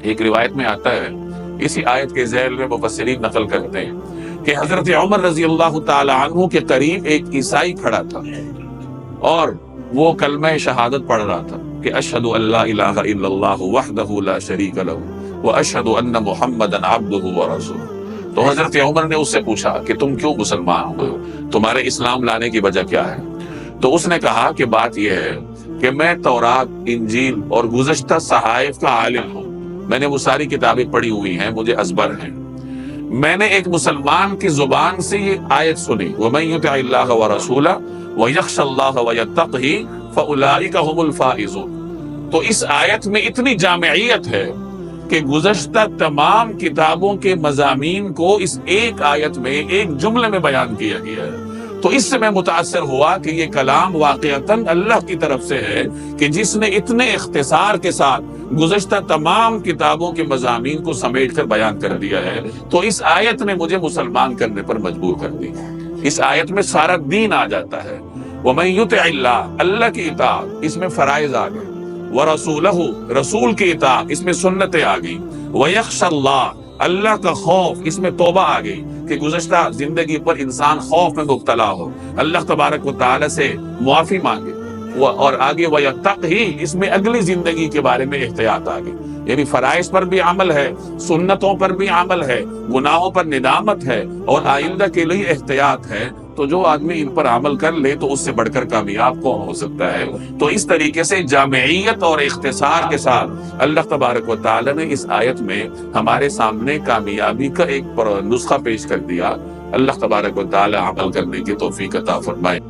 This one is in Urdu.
ایک روایت میں آتا ہے، اسی آیت کے ذیل میں مفسرین نقل کرتے ہیں کہ حضرت عمر رضی اللہ تعالی عنہ کے قریب ایک عیسائی کھڑا تھا اور وہ کلمہ شہادت پڑھ رہا تھا کہ اشہد ان لا الہ الا اللہ وحدہ لا شریک لہ واشہد ان محمدا عبدہ ورسولہ۔ تو حضرت عمر نے اس سے پوچھا کہ تم کیوں مسلمان ہوئے ہو، تمہارے اسلام لانے کی وجہ کیا ہے؟ تو اس نے کہا کہ بات یہ ہے کہ میں تورات، انجیل اور گزشتہ صحائف کا عالم ہوں، میں نے وہ ساری کتابیں پڑھی ہوئی ہیں، مجھے ازبر ہیں۔ میں نے ایک مسلمان کی زبان سے یہ آیت سنی، وَمَن يُطِعِ اللَّهَ وَرَسُولَهُ وَيَخْشَ اللَّهَ وَيَتَّقْهِ فَأُولَٰئِكَ هُمُ الْفَائِزُونَ۔ تو اس آیت میں اتنی جامعیت ہے کہ گزشتہ تمام کتابوں کے مضامین کو اس ایک آیت میں، ایک جملے میں بیان کیا گیا ہے۔ تو اس سے میں متاثر ہوا کہ یہ کلام واقعتاً اللہ کی طرف سے ہے کہ جس نے اتنے اختصار کے ساتھ گزشتہ تمام کتابوں کے مضامین کو سمیٹ کر بیان کر دیا ہے۔ تو اس آیت نے مجھے مسلمان کرنے پر مجبور کر دی۔ اس آیت میں سارا دین آ جاتا ہے۔ وَمَن يُطِعِ اللَّهَ، اللہ کی اطاعت، اس میں فرائض آ گئے، وَرَسُولَهُ، رسول کی اطاعت، اس میں سنتیں آ گئی، وَيَخْشَ اللَّهَ، اللہ کا خوف، اس میں توبہ آ گئی کہ گزشتہ زندگی پر انسان خوف میں مبتلا ہو، اللہ تبارک و تعالی سے معافی مانگے، اور آگے وَيَتَّقْهِ، اس میں اگلی زندگی کے بارے میں احتیاط آ گئی، یعنی فرائض پر بھی عمل ہے، سنتوں پر بھی عمل ہے، گناہوں پر ندامت ہے، اور آئندہ کے لیے احتیاط ہے۔ تو جو آدمی ان پر عمل کر لے تو اس سے بڑھ کر کامیاب کون ہو سکتا ہے؟ تو اس طریقے سے جامعیت اور اختصار کے ساتھ اللہ تبارک و تعالی نے اس آیت میں ہمارے سامنے کامیابی کا ایک نسخہ پیش کر دیا۔ اللہ تبارک و تعالی عمل کرنے کی توفیق عطا فرمائے۔